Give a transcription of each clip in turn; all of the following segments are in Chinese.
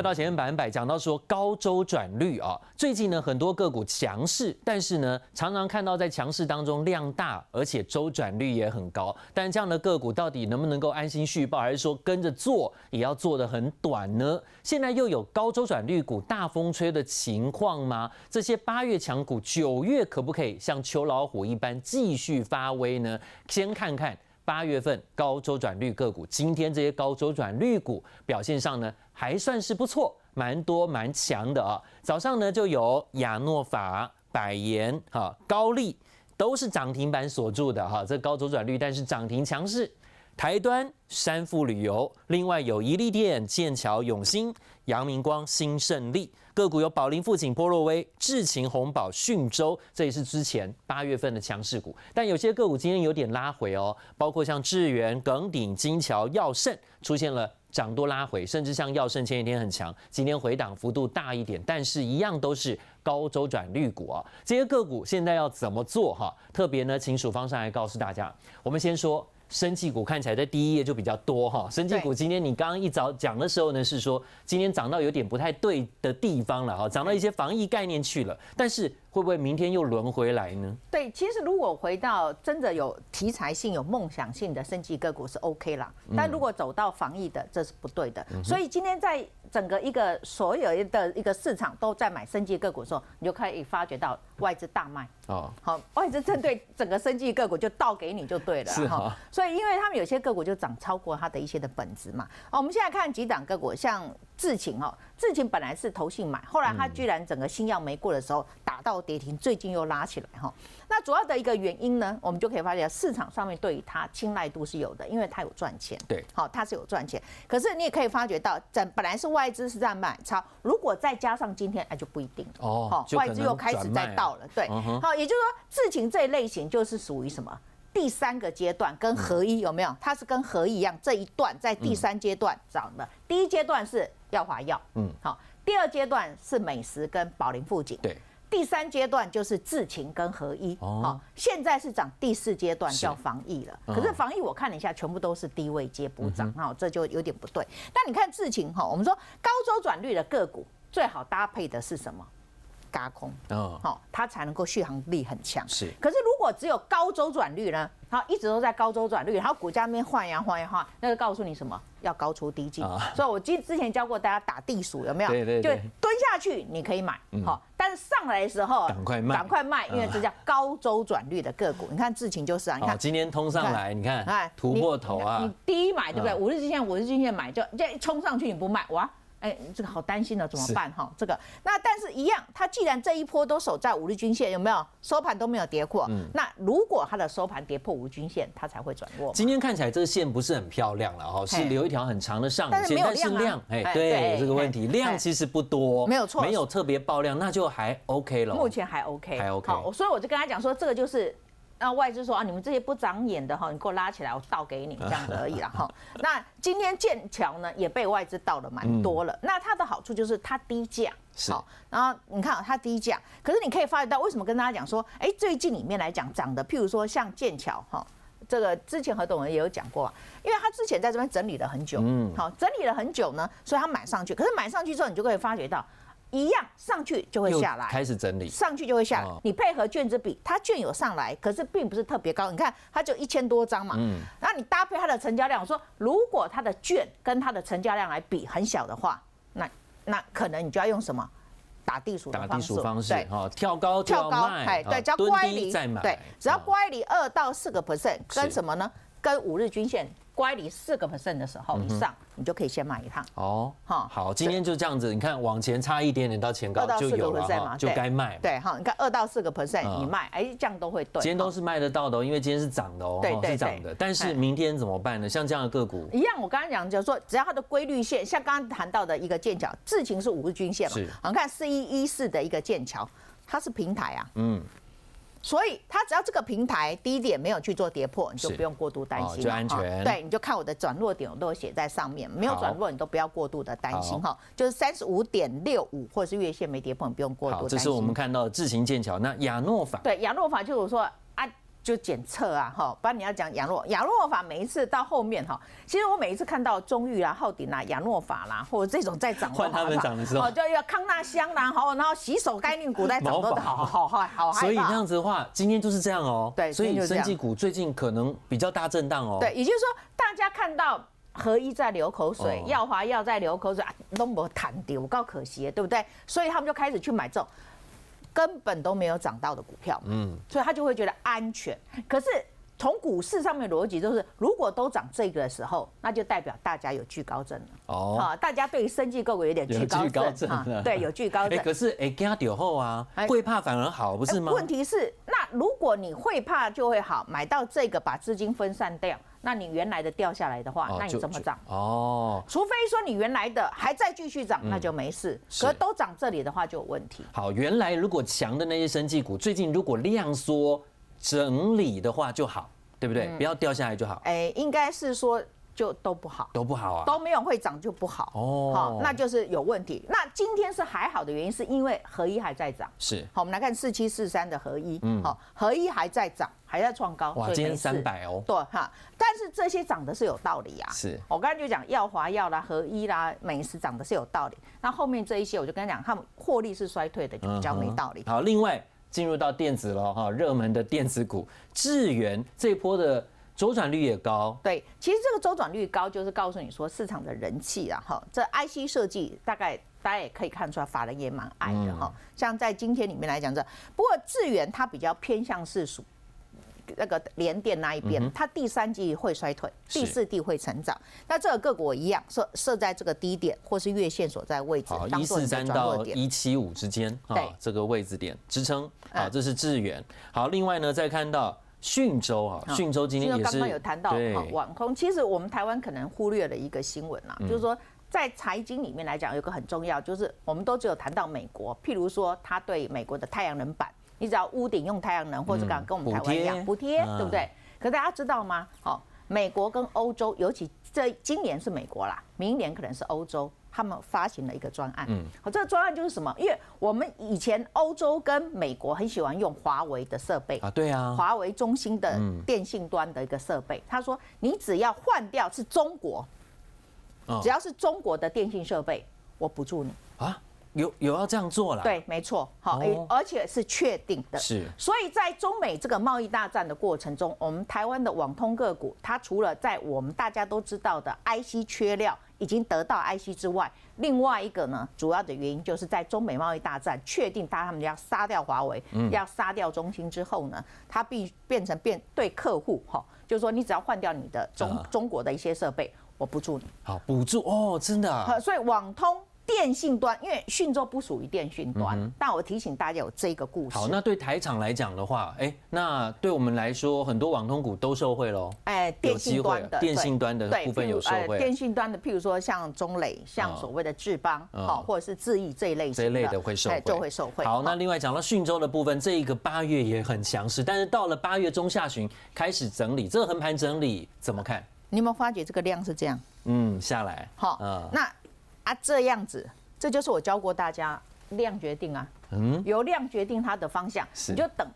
回到前面100%讲到说高周转率啊，最近呢很多个股强势，但是呢常常看到在强势当中量大，而且周转率也很高。但这样的个股到底能不能够安心续报，还是说跟着做也要做得很短呢？现在又有高周转率股大风吹的情况吗？这些8月强股9月可不可以像秋老虎一般继续发威呢？先看看8月份高周转率个股，今天这些高周转率股表现上呢还算是不错，蛮多蛮强的啊。早上呢就有亚诺法、百研、高力都是涨停板锁住的哈，这高周转率，但是涨停强势。台端、山富旅游，另外有宜利电、剑桥、永兴、阳明光、新胜利个股有宝林、富锦、波若威、智勤、宏宝、讯州，这也是之前8月份的强势股。但有些个股今天有点拉回哦，包括像智源、耿鼎、金桥、耀盛出现了涨多拉回，甚至像耀盛前几天很强，今天回档幅度大一点，但是一样都是高周转率股啊。这些个股现在要怎么做哈？特别呢，请署方上来告诉大家。我们先说。生技股看起来在第一页就比较多哈，生技股今天你刚刚一早讲的时候呢，是说今天涨到有点不太对的地方了哈，涨到一些防疫概念去了，但是会不会明天又轮回来呢？对，其实如果回到真的有题材性、有梦想性的生技个股是 OK 啦，但如果走到防疫的，这是不对的。所以今天在整个所有的一个市场都在买生技个股的时候，你就可以发觉到外资大卖哦，好，外资针对整个生技个股就倒给你就对了哈。所以因为他们有些个股就涨超过它的一些的本质嘛。我们现在看几档个股，像智勤哈，智勤本来是投信买，后来它居然整个新药没过的时候打到跌停，最近又拉起来哈。那主要的一个原因呢，我们就可以发现市场上面对于它青睐度是有的，因为它有赚钱，对，好，它是有赚钱。可是你也可以发觉到，本来是外资是在买超，如果再加上今天，就不一定哦，外资又开始在倒了，对，好，也就是说智勤这一类型就是属于什么？第3个阶段跟合一有没有？它是跟合一一样，这一段在第3阶段涨的。第1阶段是耀华药，好，第2阶段是美食跟宝林富锦，对，第3阶段就是智勤跟合一，好，现在是涨第4阶段叫防疫了。可是防疫我看了一下，全部都是低位接补涨，这就有点不对。但你看智勤哈，我们说高周转率的个股最好搭配的是什么？軋空，它才能够续航力很强。是，可是如果只有高周转率呢？它一直都在高周转率，然后股价那边换呀换呀换，那就告诉你什么？要高出低进。所以我之前教过大家打地鼠，有没有？对，就蹲下去你可以买，但是上来的时候赶快卖，因为这叫高周转率的个股。你看智勤就是啊，你看今天通上来，你看突破头啊，你第一买对不对？50日均线买就冲上去你不卖，哇！这个好担心了，怎么办哈？这个但是一样，它既然这一波都守在5日均线，有没有收盘都没有跌破？那如果它的收盘跌破5日均线，它才会转弱。今天看起来这个线不是很漂亮了哈，是留一条很长的上影线，但是量，对这个问题，量其实不多，没有错，没有特别爆量，那就还 OK 了。目前还 OK， 还 OK。好，所以我就跟他讲说，这个就是。那外资说啊，你们这些不长眼的哈，你给我拉起来，我倒给你这样子而已啦哈。那今天剑桥呢也被外资倒了蛮多了，那它的好处就是它低价，好，然后你看它低价，可是你可以发觉到为什么跟大家讲说，最近里面来讲涨的，譬如说像剑桥哈，这个之前何董也有讲过啊，因为他之前在这边整理了很久，好，整理了很久呢，所以他买上去，可是买上去之后，你就可以发觉到。一样上去就会下来，开始整理，上去就会下来。你配合券资比，它券有上来，可是并不是特别高。你看它就1000多张嘛，然后你搭配它的成交量，我说如果它的券跟它的成交量来比很小的话，那可能你就要用什么打地鼠的方式，对，跳高卖，对，只要乖离再买，对，只要乖离2到4%，跟什么呢？跟5日均线。乖离4% 的时候以上，你就可以先买一趟。哦，好，今天就这样子，你看往前差一点点到前高就有了嘛，就该卖。对，好，你看2到4%你卖，这样都会对。今天都是卖得到的，因为今天是涨的哦，是涨的。但是明天怎么办呢？像这样的个股一样，我刚刚讲就是说，只要它的规律线，像刚刚谈到的一个剑桥，智勤是5日均线嘛，你看4114的一个剑桥，它是平台啊，所以它只要这个平台低点没有去做跌破，你就不用过度担心，就安全。对，你就看我的转弱点，我都有写在上面，没有转弱你都不要过度的担心哈。就是35.65或者是月线没跌破，你不用过度担心。这是我们看到的智勤剑桥。那亚诺法，对，亚诺法就是说就检测啊，哈，不然你要讲亚诺法，每一次到后面哈，其实我每一次看到中裕啦、浩鼎啦、亚诺法啦，或者这种在涨，换他们涨的时候，就要康纳香啦，然后洗手概念股在涨都好害怕。所以这样子的话，今天就是这样哦。对，所以生技股最近可能比较大震荡哦。对，也就是说，大家看到合一在流口水，耀华药在流口水，都没弹掉，够可惜的，对不对？所以他们就开始去买这种根本都没有涨到的股票，所以他就会觉得安全。可是从股市上面的逻辑就是，如果都涨这个的时候，那就代表大家有惧高症了。哦，大家对于生技个股有点惧高症，对，有惧高症。可是惊掉后啊，会怕反而好，不是吗？问题是，那如果你会怕就会好，买到这个把资金分散掉。那你原来的掉下来的话，那你怎么涨？哦，除非说你原来的还在继续涨，那就没事。可是都涨这里的话就有问题。好，原来如果强的那些生技股，最近如果量缩整理的话就好，对不对？不要掉下来就好。应该是说就都不好，都不好啊，都没有会涨就不好。哦，好，那就是有问题。那今天是还好的原因，是因为合一还在涨。是，好，我们来看4743的合一，好，合一还在涨。还在创高，哇，今天300哦。对哈，但是这些涨的是有道理啊。是，我刚才就讲耀华药啦、合一啦、美食涨的是有道理。那后面这一些，我就跟他讲，他们获利是衰退的，就比较没道理。好，另外进入到电子了哈，热门的电子股，智原这一波的周转率也高。对，其实这个周转率高，就是告诉你说市场的人气啊，哈，这 IC 设计大概。大家也可以看出来，法人也蛮爱的哈。像在今天里面来讲，不过智原它比较偏向是属那个联电那一边，它第3季会衰退，第4季会成长。那这个个股一样设在这个低点或是月线所在位置，当做143到175之间啊，这个位置点支撑。好，这是智原。好，另外呢，再看到讯州啊，讯州今天也是刚刚有谈到网空。其实我们台湾可能忽略了一个新闻啊，就是说。在财经里面来讲，有个很重要，就是我们都只有谈到美国，譬如说他对美国的太阳能板，你只要屋顶用太阳能，或者跟我们台湾一样补贴，对不对？可大家知道吗？好，美国跟欧洲，尤其今年是美国啦，明年可能是欧洲，他们发行了一个专案。好，这个专案就是什么？因为我们以前欧洲跟美国很喜欢用华为的设备啊，对啊，华为中兴的电信端的一个设备，他说你只要换掉是中国。只要是中国的电信设备，我补助你啊，有要这样做啦？对，没错，好，而且是确定的。是，所以在中美这个贸易大战的过程中，我们台湾的网通个股，它除了在我们大家都知道的 IC 缺料已经得到 IC 之外，另外一个呢，主要的原因就是在中美贸易大战确定他们要杀掉华为，要杀掉中兴之后呢，它变成对客户哈，就是说你只要换掉你的中国的一些设备。我补助你，好补助哦，真的啊。所以网通电信端，因为讯州不属于电讯端，但我提醒大家有这个故事。好，那对台厂来讲的话，那对我们来说，很多网通股都受惠喽。电信端的电信端的部分有受惠。电信端的，譬如说像中磊，像所谓的智邦，或者是智易这一类的会受惠，就会受惠。好，那另外讲到讯州的部分，这一个8月也很强势，但是到了8月中下旬开始整理，这个横盘整理怎么看？你有没有发觉这个量是这样？下来。好，那这样子，这就是我教过大家量决定啊。由量决定它的方向，你就等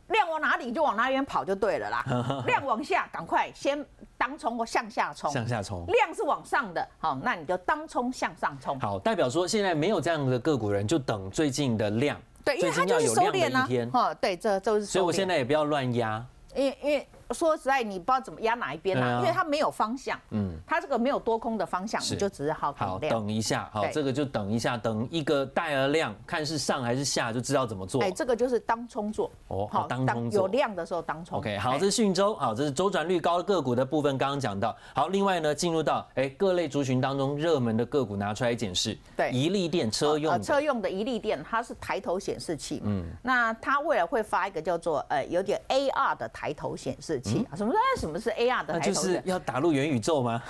量往哪里就往哪边跑就对了啦。量往下，赶快先当冲或向下冲。向下冲。量是往上的，好，那你就当冲向上冲。好，代表说现在没有这样的个股人，就等最近的量。对，因为它就是收敛啊。对，这就是。所以我现在也不要乱压。因为说实在，你不知道怎么压哪一边啊，因为它没有方向，它这个没有多空的方向，你就只是好等一下，好，这个就等一下，等一个带了量，看是上还是下，就知道怎么做。这个就是当冲做，好，当冲做，有量的时候当冲。OK， 好，这是讯州，好，这是周转率高的个股的部分，刚刚讲到。好，另外呢，进入到各类族群当中热门的个股拿出来检视。对，宜利电车用的宜利电，它是抬头显示器，那它未来会发一个叫做有点 AR 的抬头显示器。什么是 AR 的抬头？就是要打入元宇宙吗？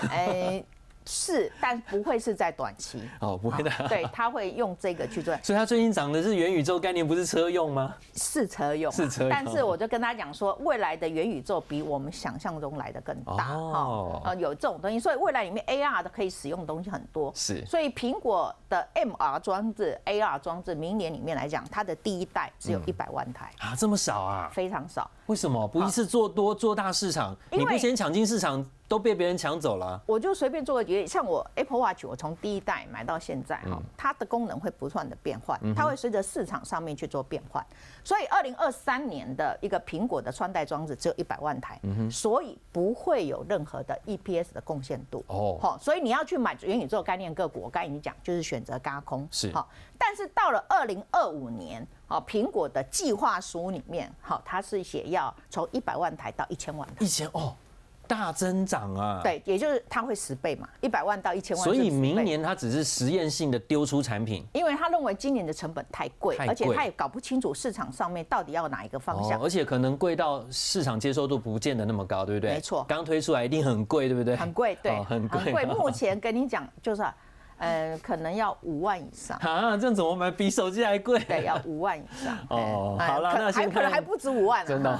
是，但不会是在短期哦，不会的。对，他会用这个去做。所以它最近涨的是元宇宙概念，不是车用吗？是车用，是车用。但是我就跟他讲说，未来的元宇宙比我们想象中来的更大有这种东西，所以未来里面 AR 的可以使用的东西很多。是，所以苹果的 MR 装置、AR 装置，明年里面来讲，它的第一代只有100万台啊，这么少啊？非常少。为什么不一次做多做大市场？你不先抢进市场，都被别人抢走了。我就随便做个举例，像我 Apple Watch， 我从第一代买到现在它的功能会不断的变换，它会随着市场上面去做变换。所以2023年的一个苹果的穿戴装置只有100万台，所以不会有任何的 EPS 的贡献度。所以你要去买元宇宙概念个股，我刚才已经讲，就是选择軋空。是，但是到了2025年，苹果的计划书里面，它是写要从100万台到1000万台。大增长啊！对，也就是它会10倍嘛，100万到1000万。所以明年它只是实验性的丢出产品，因为他认为今年的成本太贵，而且他也搞不清楚市场上面到底要哪一个方向，而且可能贵到市场接受度不见得那么高，对不对？没错，刚推出来一定很贵，对不对？很贵，对，很贵。目前跟你讲就是。可能要5万以上啊，这样怎么买？比手机还贵？对，要5万以上。好了，那先看，可能还不止5万。真的，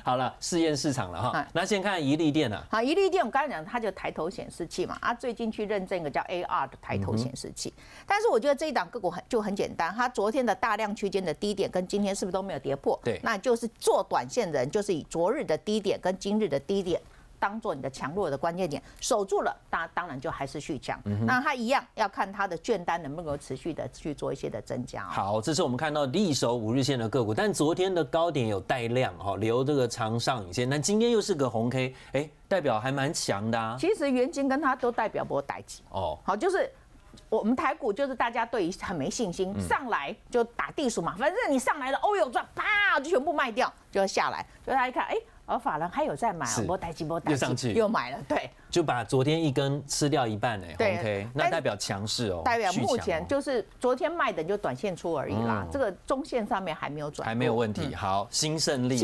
好了，试验市场了哈。那先看宜利电啊。好，宜利电我刚才讲，它就抬头显示器嘛，最近去认证一个叫 AR 的抬头显示器。但是我觉得这一档个股就很简单，它昨天的大量区间的低点跟今天是不是都没有跌破？对，那就是做短线的人，就是以昨日的低点跟今日的低点当做你的强弱的关键点，守住了，当然就还是续强。那它一样要看它的券单能不能够持续的去做一些的增加。好，这是我们看到力守5日线的个股，但昨天的高点有带量留这个长上影线，但今天又是个红 K， 代表还蛮强的啊。其实元金跟它都代表波代级好，就是我们台股就是大家对于很没信心，上来就打地鼠嘛，反正你上来了，有赚，啪就全部卖掉，就要下来，所以他一看，而法人还有在买，波代级又上去又买了，对，就把昨天一根吃掉一半红 K， 那代表强势代表目前就是昨天卖的就短线出而已啦，这个中线上面还没有转，还没有问题。好，新胜利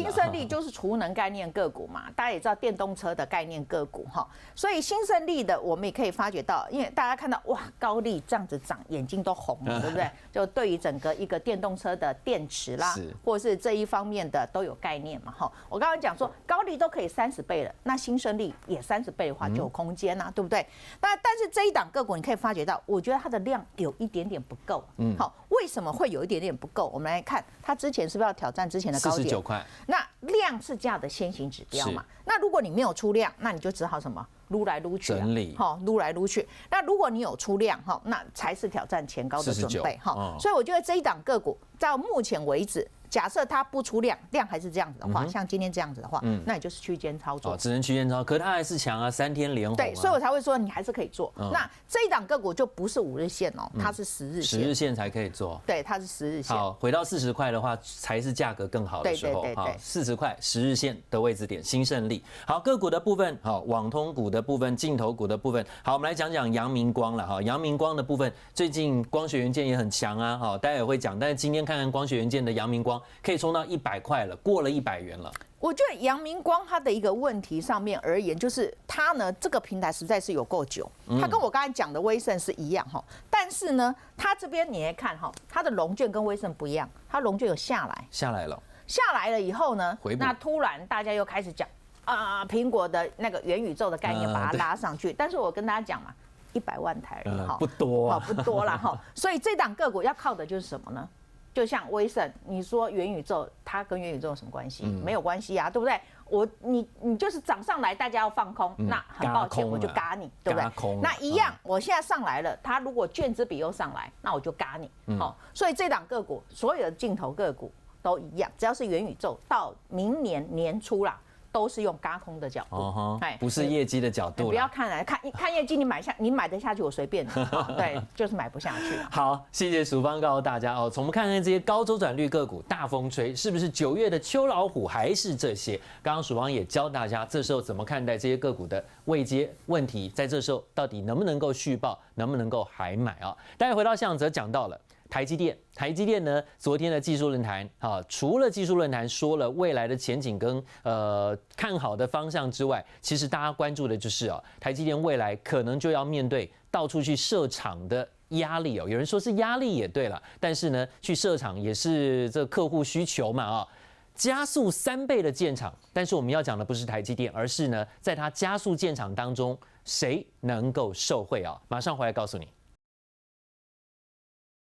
就是储能概念个股嘛，大家也知道电动车的概念个股所以新胜利的我们也可以发觉到，因为大家看到哇高利这样子涨，眼睛都红了，对不对？就对于整个一个电动车的电池啦，或是这一方面的都有概念嘛我刚刚讲说。高利都可以30倍了，那新胜利也30倍的话就有空间啊，对不对？但是这一档个股你可以发觉到，我觉得它的量有一点点不够。好，为什么会有一点点不够？我们来看它之前是不是要挑战之前的高点？49块。那量是价的先行指标嘛？那如果你没有出量，那你就只好什么？撸来撸去，整理，撸来撸去。那如果你有出量，那才是挑战前高的准备。所以我觉得这一档个股到目前为止。假设它不出量还是这样子的话，像今天这样子的话，那你就是区间操作，只能区间操，可它还是强啊，3天连红。对，所以我才会说你还是可以做。那这一档个股就不是5日线它是10日线，10日线才可以做。对，它是10日线。好，回到40块的话，才是价格更好的时候。好，40块10日线的位置点，新胜利。好，个股的部分，好，网通股的部分，镜头股的部分。好，我们来讲讲阳明光了哈。阳明光的部分，最近光学元件也很强啊，好，待会会讲。但是今天看看光学元件的阳明光，可以冲到100块了，过了100元了。我觉得阳明光它的一个问题上面而言，就是它呢这个平台实在是有够久，它跟我刚才讲的威盛是一样但是呢，它这边你来看它的融券跟威盛不一样，它融券有下来了，下来了以后呢，那突然大家又开始讲苹果的那个元宇宙的概念把它拉上去，但是我跟大家讲嘛，100万台而已不多不多啦所以这档个股要靠的就是什么呢？就像威盛，你说元宇宙，它跟元宇宙有什么关系？没有关系啊，对不对？你就是涨上来，大家要放空，那很抱歉，我就嘎你，对不对？那一样，我现在上来了，它如果券资比又上来，那我就嘎你。所以这档个股，所有的镜头个股都一样，只要是元宇宙，到明年年初啦。都是用軋空的角度，不是业绩的角度。不要看业绩，你买得下去，我随便。对，就是买不下去。好，谢谢淑芳告诉大家从我们看看这些高周转率个股大风吹，是不是9月的秋老虎，还是这些？刚刚淑芳也教大家，这时候怎么看待这些个股的位阶问题，在这时候到底能不能够续报，能不能够还买待会回到现场则讲到了。台积电。台积电呢，昨天的技术论坛除了技术论坛说了未来的前景跟看好的方向之外，其实大家关注的就是台积电未来可能就要面对到处去设厂的压力有人说是压力也对了，但是呢，去设厂也是这客户需求嘛加速3倍的建厂，但是我们要讲的不是台积电，而是呢，在它加速建厂当中，谁能够受惠马上回来告诉你。